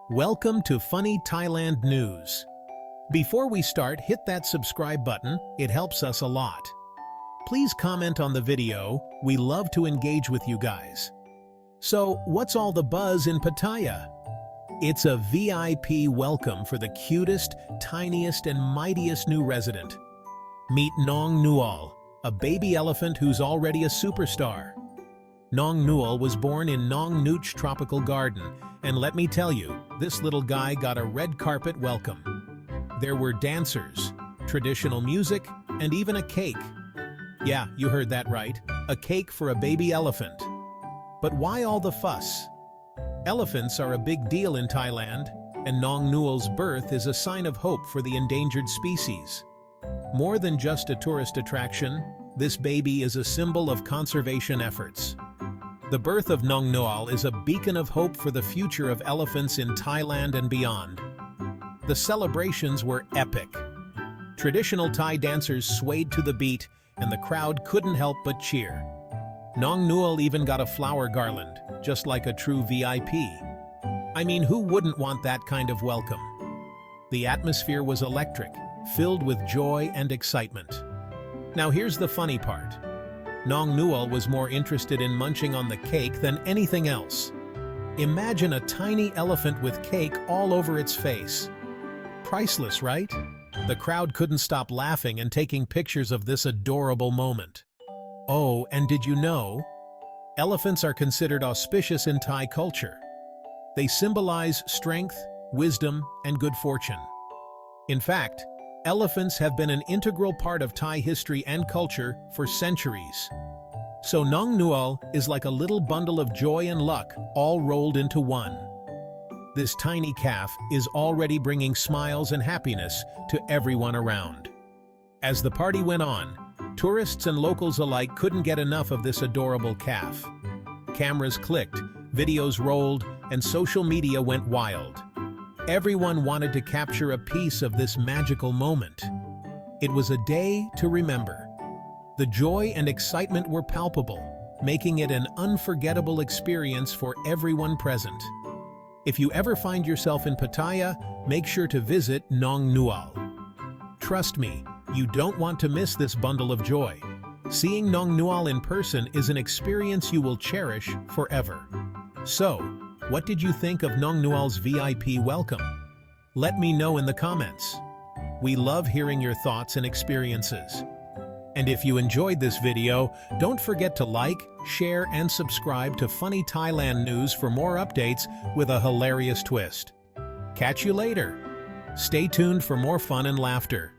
Welcome to Funny Thailand News. Before we start, hit that subscribe button, it helps us a lot. Please comment on the video, we love to engage with you guys. So, what's all the buzz in Pattaya? It's a VIP welcome for the cutest, tiniest, and mightiest new resident. Meet Nong Nual, a baby elephant who's already a superstar. Nong Nual was born in Nong Nooch Tropical Garden, and let me tell you, this little guy got a red carpet welcome. There were dancers, traditional music, and even a cake. Yeah, you heard that right, a cake for a baby elephant. But why all the fuss? Elephants are a big deal in Thailand, and Nong Nual's birth is a sign of hope for the endangered species. More than just a tourist attraction, this baby is a symbol of conservation efforts. The birth of Nong Nual is a beacon of hope for the future of elephants in Thailand and beyond. The celebrations were epic. Traditional Thai dancers swayed to the beat, and the crowd couldn't help but cheer. Nong Nual even got a flower garland, just like a true VIP. I mean, who wouldn't want that kind of welcome? The atmosphere was electric, filled with joy and excitement. Now here's the funny part. Nong Nual was more interested in munching on the cake than anything else. Imagine a tiny elephant with cake all over its face. Priceless, right? The crowd couldn't stop laughing and taking pictures of this adorable moment. Oh, and did you know? Elephants are considered auspicious in Thai culture. They symbolize strength, wisdom, and good fortune. In fact, elephants have been an integral part of Thai history and culture for centuries. So Nong Nual is like a little bundle of joy and luck, all rolled into one. This tiny calf is already bringing smiles and happiness to everyone around. As the party went on, tourists and locals alike couldn't get enough of this adorable calf. Cameras clicked, videos rolled, and social media went wild. Everyone wanted to capture a piece of this magical moment. It was a day to remember. The joy and excitement were palpable, making it an unforgettable experience for everyone present. If you ever find yourself in Pattaya, make sure to visit Nong Nual. Trust me, you don't want to miss this bundle of joy. Seeing Nong Nual in person is an experience you will cherish forever. So, what did you think of Nong Nual's VIP welcome? Let me know in the comments. We love hearing your thoughts and experiences. And if you enjoyed this video, don't forget to like, share, and subscribe to Funny Thailand News for more updates with a hilarious twist. Catch you later. Stay tuned for more fun and laughter.